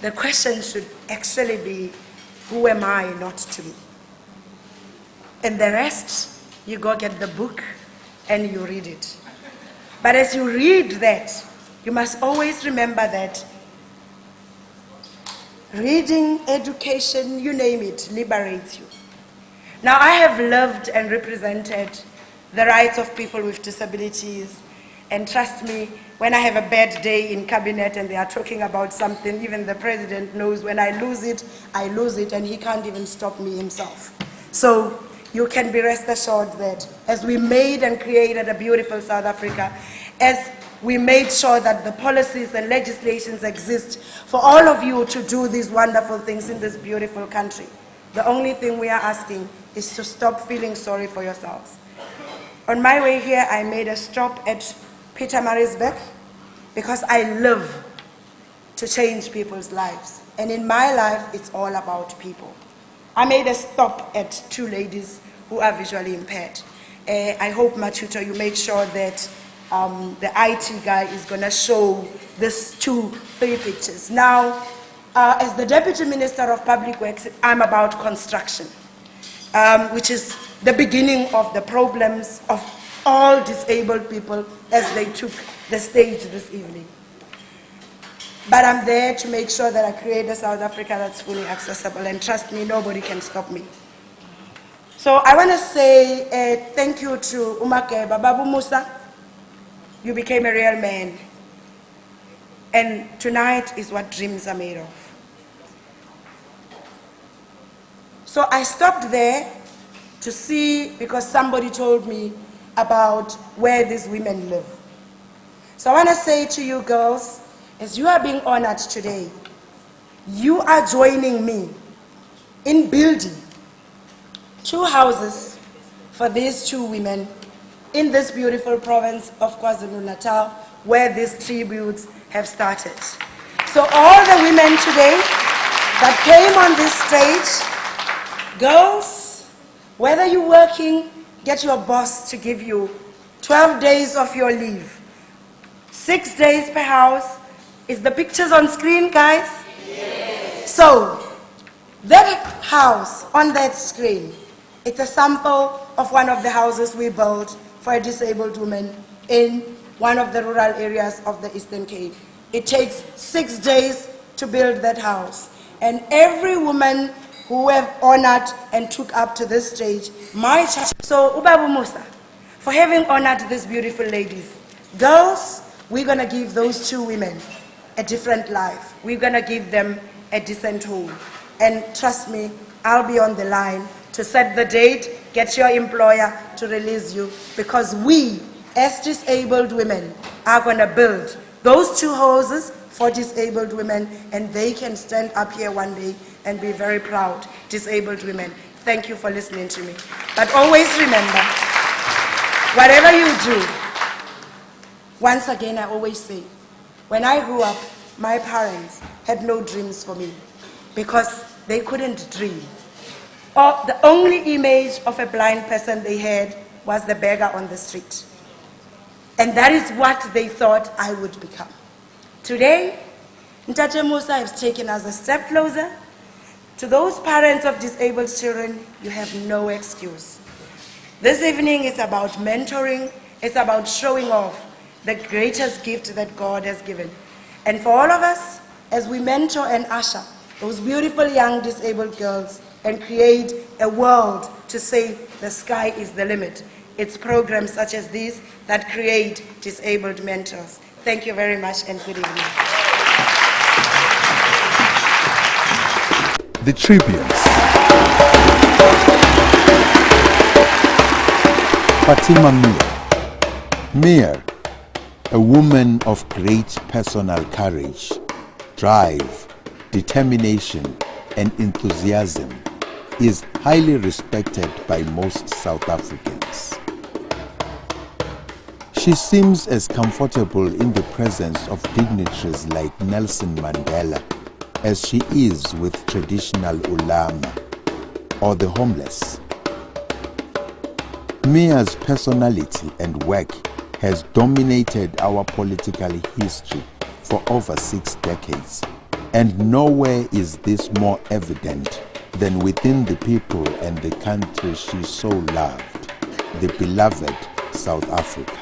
the question should actually be, who am I not to be? And the rest, you go get the book and you read it. But as you read that, you must always remember that reading, education, you name it, liberates you. Now, I have loved and represented the rights of people with disabilities, and trust me, when I have a bad day in cabinet and they are talking about something, even the president knows when I lose it, and he can't even stop me himself. So you can be rest assured that as we made and created a beautiful South Africa, as we made sure that the policies and legislations exist for all of you to do these wonderful things in this beautiful country, the only thing we are asking is to stop feeling sorry for yourselves. On my way here, I made a stop at Pietermaritzburg because I live to change people's lives. And in my life, it's all about people. I made a stop at 2 ladies who are visually impaired. I hope, Matuto, you make sure that the IT guy is going to show these 3 pictures. Now, as the Deputy Minister of Public Works, I'm about construction, which is the beginning of the problems of all disabled people as they took the stage this evening. But I'm there to make sure that I create a South Africa that's fully accessible, and trust me, nobody can stop me. So I want to say thank you to Umakeba Babu Musa. You became a real man. And tonight is what dreams are made of. So I stopped there to see, because somebody told me about where these women live. So I want to say to you girls, as you are being honored today, you are joining me in building 2 houses for these 2 women in this beautiful province of KwaZulu-Natal, where these tributes have started. So all the women today that came on this stage, girls, whether you're working, get your boss to give you 12 days of your leave, 6 days per house. Is the pictures on screen, guys? Yes. So, that house on that screen, it's a sample of one of the houses we built for a disabled woman in one of the rural areas of the Eastern Cape. It takes 6 days to build that house. And every woman who have honored and took up to this stage, my church. So, Ubabu Musa, for having honored these beautiful ladies. Girls, we're going to give those 2 women a different life. We're going to give them a decent home. And trust me, I'll be on the line to set the date, get your employer to release you, because we, as disabled women, are going to build those 2 houses for disabled women, and they can stand up here one day and be very proud, disabled women. Thank you for listening to me. But always remember, whatever you do, once again, I always say, when I grew up, my parents had no dreams for me because they couldn't dream. Or the only image of a blind person they had was the beggar on the street. And that is what they thought I would become. Today, Ntate Musa has taken us a step closer. To those parents of disabled children, you have no excuse. This evening is about mentoring. It's about showing off the greatest gift that God has given. And for all of us, as we mentor and usher those beautiful young disabled girls and create a world to say the sky is the limit, it's programs such as these that create disabled mentors. Thank you very much and good evening. The tributes. Fatima Meer. Meer, a woman of great personal courage, drive, determination, and enthusiasm, is highly respected by most South Africans. She seems as comfortable in the presence of dignitaries like Nelson Mandela as she is with traditional ulama or the homeless. Meer's personality and work has dominated our political history for over 6 decades. And nowhere is this more evident than within the people and the country she so loved, the beloved South Africa.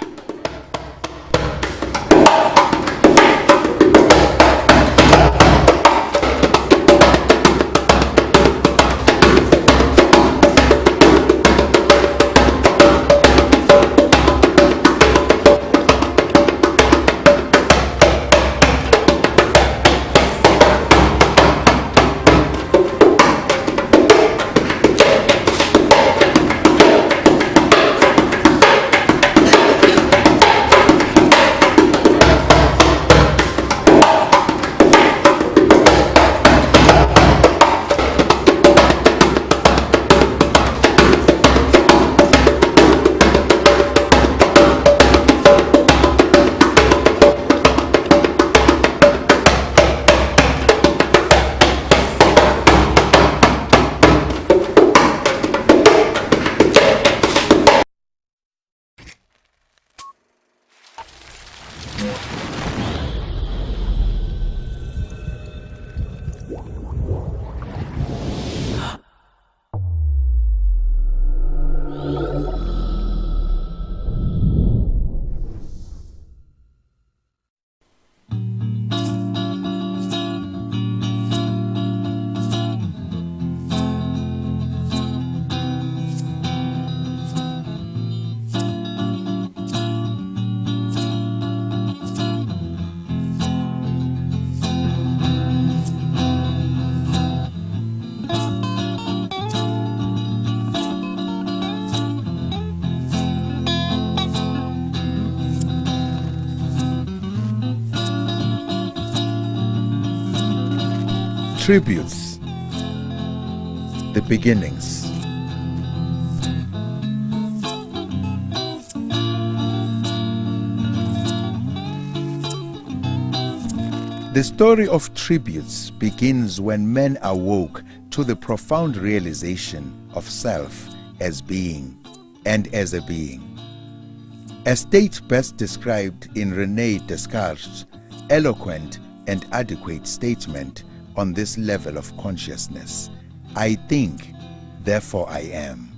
Tributes, the beginnings. The story of tributes begins when men awoke to the profound realization of self as being and as a being. A state best described in René Descartes' eloquent and adequate statement on this level of consciousness: I think, therefore I am.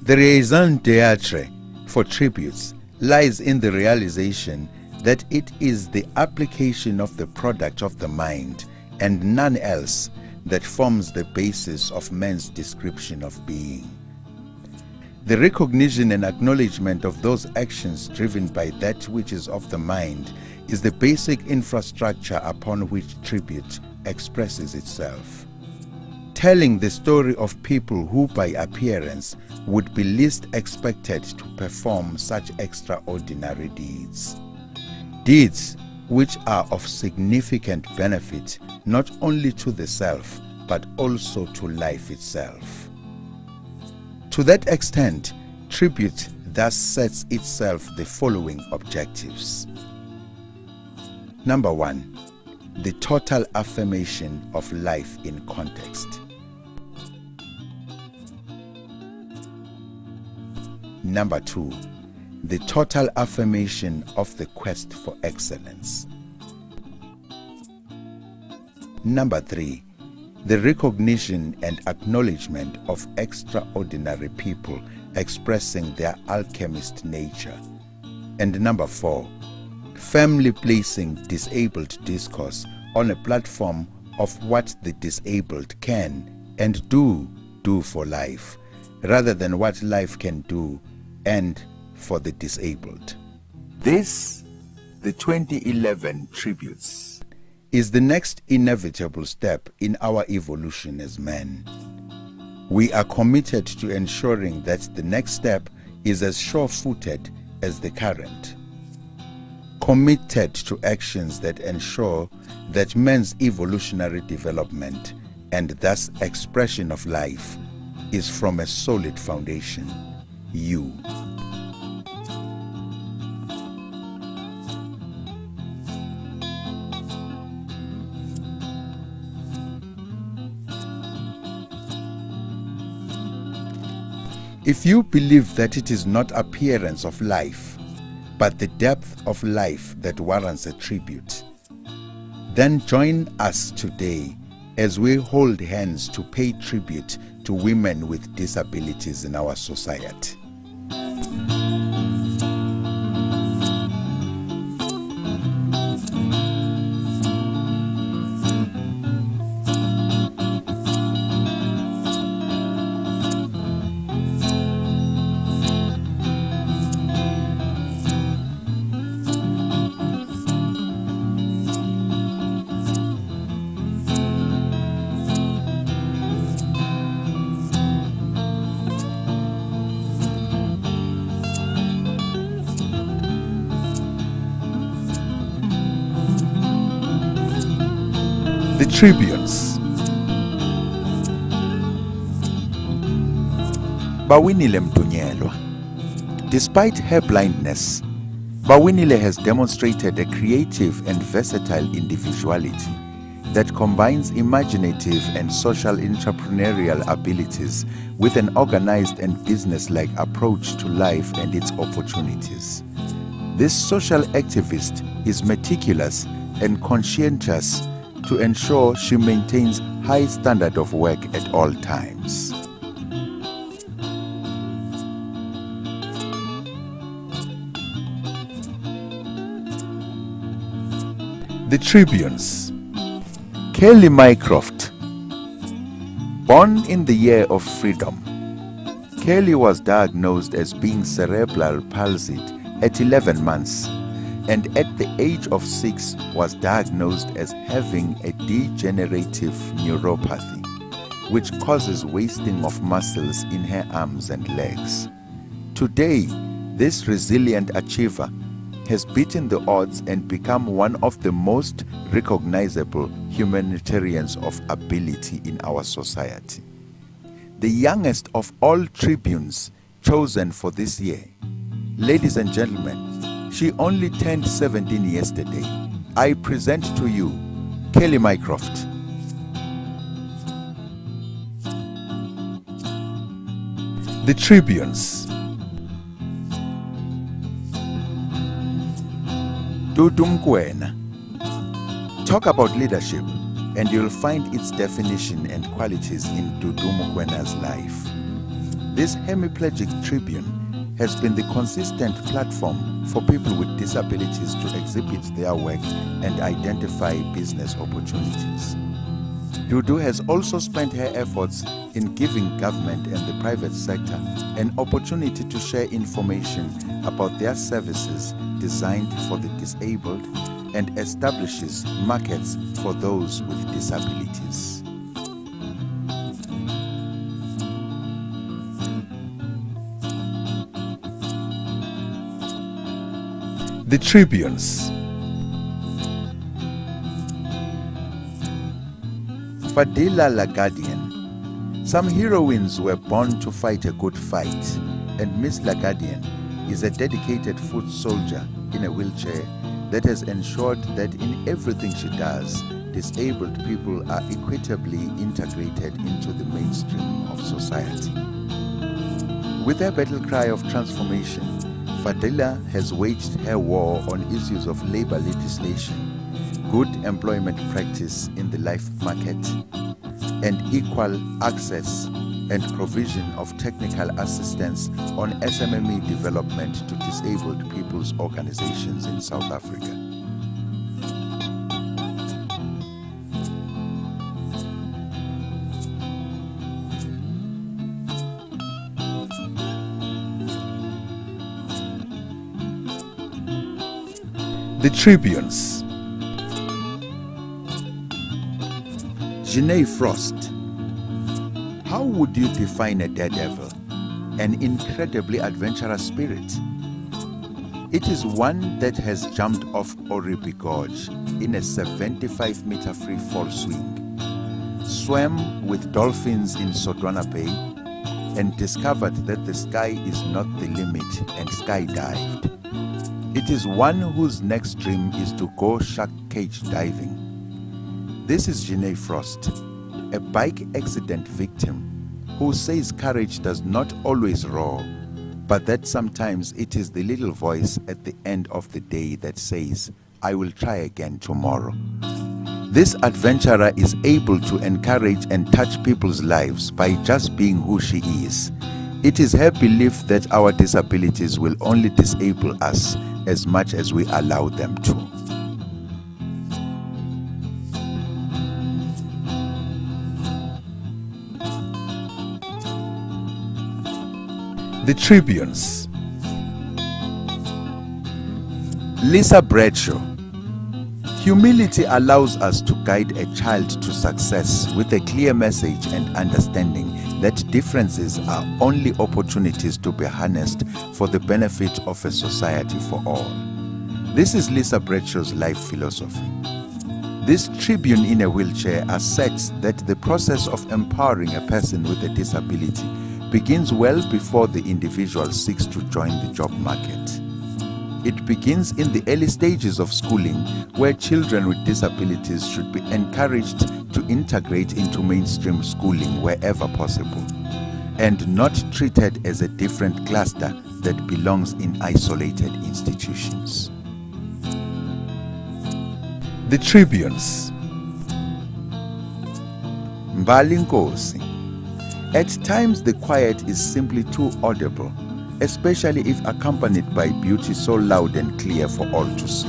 The raison d'être for tributes lies in the realization that it is the application of the product of the mind and none else that forms the basis of man's description of being. The recognition and acknowledgement of those actions driven by that which is of the mind is the basic infrastructure upon which tribute expresses itself. Telling the story of people who by appearance would be least expected to perform such extraordinary deeds. Deeds which are of significant benefit not only to the self but also to life itself. To that extent, tribute thus sets itself the following objectives. Number 1, the total affirmation of life in context. Number 2, the total affirmation of the quest for excellence. Number 3, the recognition and acknowledgement of extraordinary people expressing their alchemist nature. And number 4, firmly placing disabled discourse on a platform of what the disabled can and do for life, rather than what life can do and for the disabled. This, the 2011 Tributes, is the next inevitable step in our evolution as men. We are committed to ensuring that the next step is as sure-footed as the current. Committed to actions that ensure that man's evolutionary development and thus expression of life is from a solid foundation, you. If you believe that it is not appearance of life, but the depth of life that warrants a tribute, Then join us today as we hold hands to pay tribute to women with disabilities in our society. The Tribunes. Bawinile Mdunyelwa. Despite her blindness, Bawinile has demonstrated a creative and versatile individuality that combines imaginative and social entrepreneurial abilities with an organized and business-like approach to life and its opportunities. This social activist is meticulous and conscientious to ensure she maintains high standard of work at all times. The Tribunes. Kelly Mycroft. Born in the year of freedom, Kelly was diagnosed as being cerebral palsied at 11 months, and at the age of 6 was diagnosed as having a degenerative neuropathy, which causes wasting of muscles in her arms and legs. Today, this resilient achiever has beaten the odds and become one of the most recognizable humanitarians of ability in our society. The youngest of all tribunes chosen for this year. Ladies and gentlemen, she only turned 17 yesterday. I present to you Kelly Mycroft. The Tribunes. Dudu Mokoena. Talk about leadership and you'll find its definition and qualities in Dudu Mokwena's life. This hemiplegic tribune has been the consistent platform for people with disabilities to exhibit their work and identify business opportunities. Dudu has also spent her efforts in giving government and the private sector an opportunity to share information about their services designed for the disabled and establishes markets for those with disabilities. The Tribunes. Fadila Lagadian. Some heroines were born to fight a good fight, and Miss Lagadian is a dedicated foot soldier in a wheelchair that has ensured that in everything she does, disabled people are equitably integrated into the mainstream of society. With her battle cry of transformation, Fadila has waged her war on issues of labor legislation, good employment practice in the life market, and equal access and provision of technical assistance on SMME development to disabled people's organizations in South Africa. The Tribunes. Janae Frost. How would you define a daredevil? An incredibly adventurous spirit. It is one that has jumped off Oribi Gorge in a 75-meter free fall swing, swam with dolphins in Sodwana Bay, and discovered that the sky is not the limit and skydived. It is one whose next dream is to go shark cage diving. This is Janae Frost, a bike accident victim who says courage does not always roar, but that sometimes it is the little voice at the end of the day that says, I will try again tomorrow. This adventurer is able to encourage and touch people's lives by just being who she is. It is her belief that our disabilities will only disable us as much as we allow them to. The Tribunes. Lisa Bradshaw. Humility allows us to guide a child to success with a clear message and understanding that differences are only opportunities to be harnessed for the benefit of a society for all. This is Lisa Bradshaw's life philosophy. This tribune in a wheelchair asserts that the process of empowering a person with a disability begins well before the individual seeks to join the job market. It begins in the early stages of schooling, where children with disabilities should be encouraged to integrate into mainstream schooling wherever possible, and not treated as a different cluster that belongs in isolated institutions. The Tribunes. Mbali Nkosi. At times the quiet is simply too audible, especially if accompanied by beauty so loud and clear for all to see.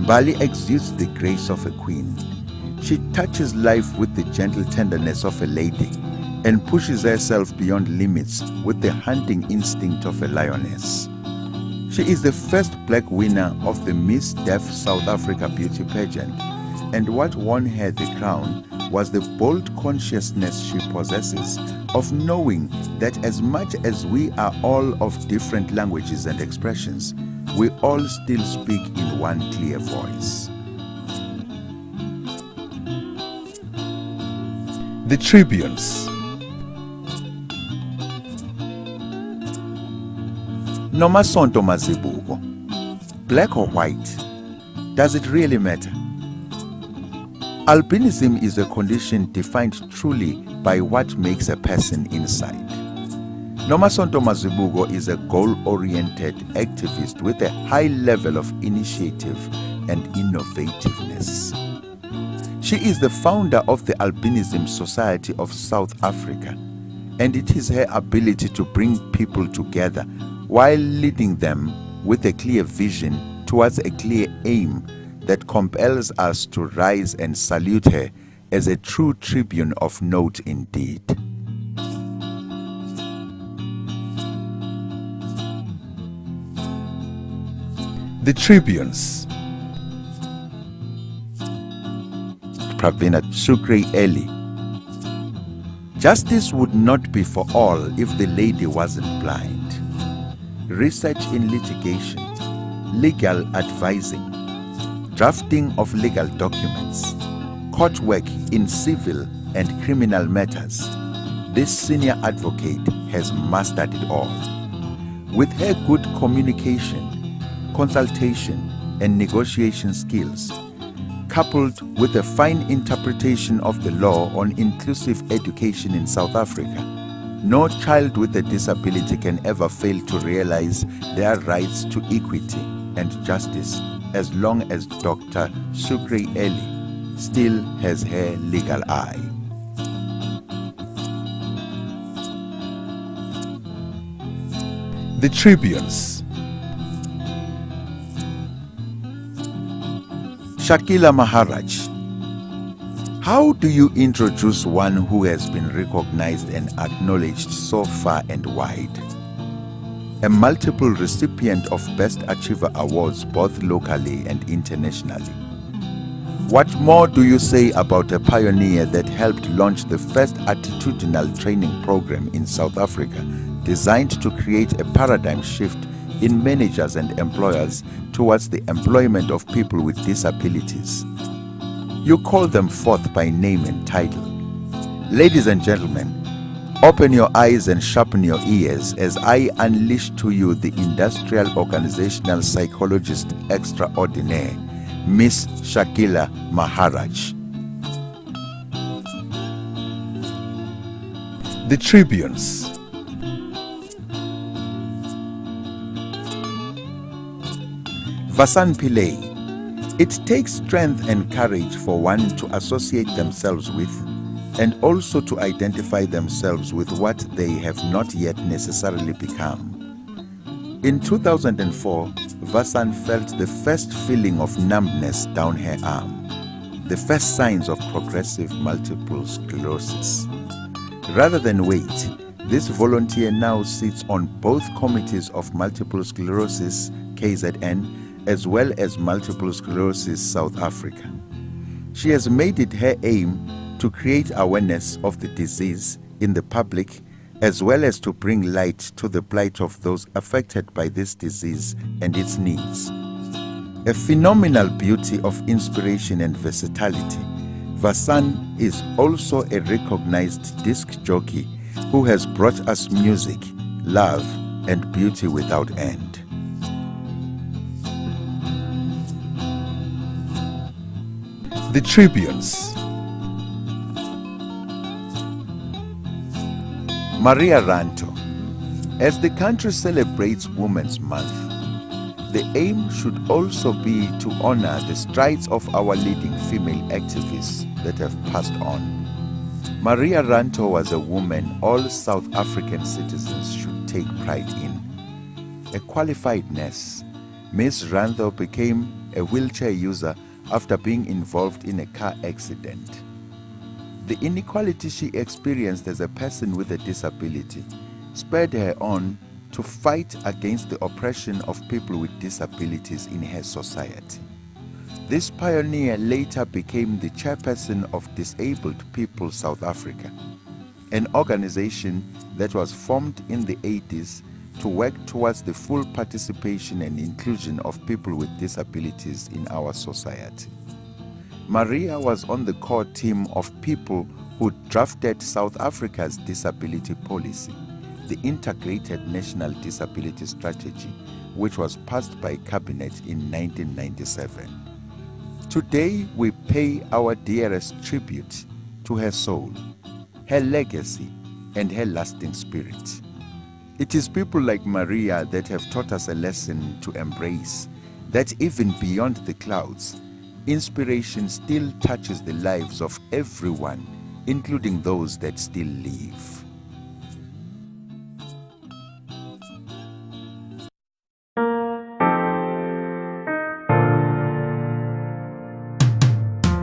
Mbali exudes the grace of a queen. She touches life with the gentle tenderness of a lady and pushes herself beyond limits with the hunting instinct of a lioness. She is the first black winner of the Miss Deaf South Africa beauty pageant, and what won her the crown was the bold consciousness she possesses of knowing that as much as we are all of different languages and expressions, we all still speak in one clear voice. The Tribunes. Nomasonto Mazibuko. Black or white? Does it really matter? Albinism is a condition defined truly by what makes a person inside. Nomasonto Mazibuko is a goal-oriented activist with a high level of initiative and innovativeness. She is the founder of the Albinism Society of South Africa, and it is her ability to bring people together while leading them with a clear vision towards a clear aim that compels us to rise and salute her as a true tribune of note indeed. The Tribunes. Pravina Shukri-Eli. Justice would not be for all if the lady wasn't blind. Research in litigation, legal advising, drafting of legal documents, court work in civil and criminal matters. This senior advocate has mastered it all. With her good communication, consultation, and negotiation skills, coupled with a fine interpretation of the law on inclusive education in South Africa, no child with a disability can ever fail to realize their rights to equity and justice as long as Dr. Shukri-Eli still has her legal eye. The Tribunes. Shakila Maharaj. How do you introduce one who has been recognized and acknowledged so far and wide? A multiple recipient of Best Achiever Awards both locally and internationally. What more do you say about a pioneer that helped launch the first attitudinal training program in South Africa, designed to create a paradigm shift in managers and employers towards the employment of people with disabilities? You call them forth by name and title. Ladies and gentlemen, open your eyes and sharpen your ears as I unleash to you the industrial organizational psychologist extraordinaire, Miss Shakila Maharaj. The Tribunes. Vasan Pillay. It takes strength and courage for one to associate themselves with and also to identify themselves with what they have not yet necessarily become. In 2004, Vasan felt the first feeling of numbness down her arm, the first signs of progressive multiple sclerosis. Rather than wait, this volunteer now sits on both committees of Multiple Sclerosis KZN as well as Multiple Sclerosis South Africa. She has made it her aim to create awareness of the disease in the public as well as to bring light to the plight of those affected by this disease and its needs. A phenomenal beauty of inspiration and versatility, Vasan is also a recognized disc jockey who has brought us music, love, and beauty without end. The Tribunes. Maria Ranto. As the country celebrates Women's Month, the aim should also be to honor the strides of our leading female activists that have passed on. Maria Ranto was a woman all South African citizens should take pride in. A qualified nurse, Ms. Ranto became a wheelchair user after being involved in a car accident. The inequality she experienced as a person with a disability spurred her on to fight against the oppression of people with disabilities in her society. This pioneer later became the chairperson of Disabled People South Africa, an organization that was formed in the 80s to work towards the full participation and inclusion of people with disabilities in our society. Maria was on the core team of people who drafted South Africa's disability policy, the Integrated National Disability Strategy, which was passed by Cabinet in 1997. Today, we pay our dearest tribute to her soul, her legacy, and her lasting spirit. It is people like Maria that have taught us a lesson to embrace, that even beyond the clouds, inspiration still touches the lives of everyone, including those that still live.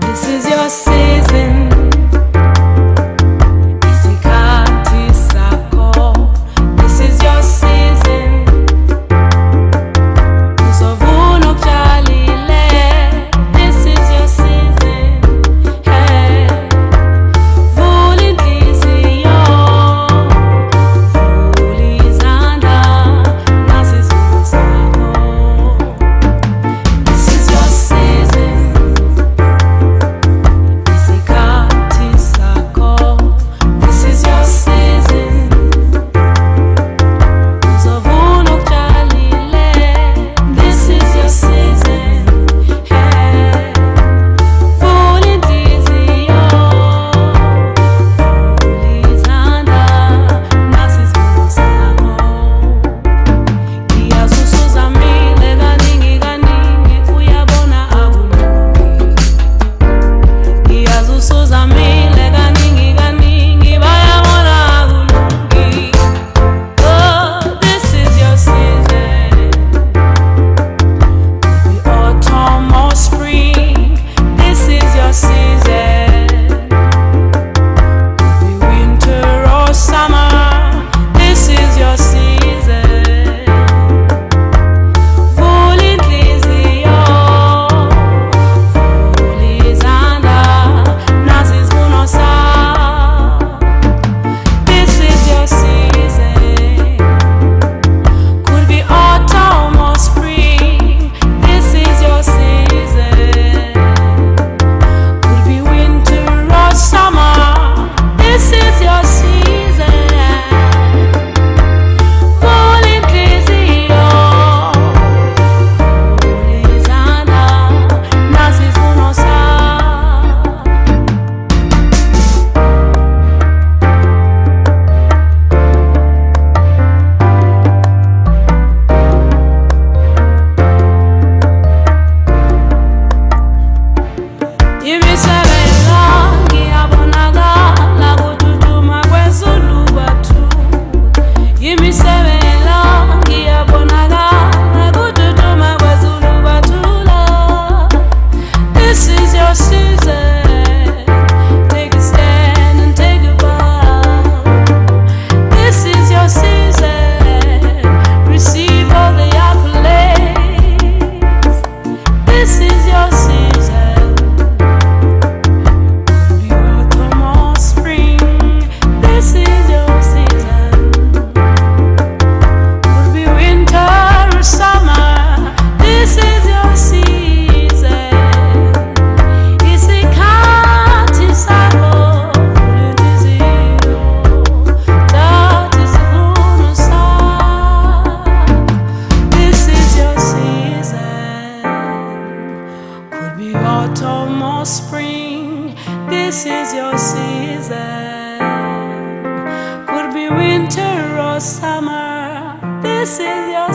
This is your season. Isikhathi sakho. This is your season. Uzovuna okutshalile. This is your season. Hey. Vula inhliziyo. This is your season. Could be winter or summer. This is your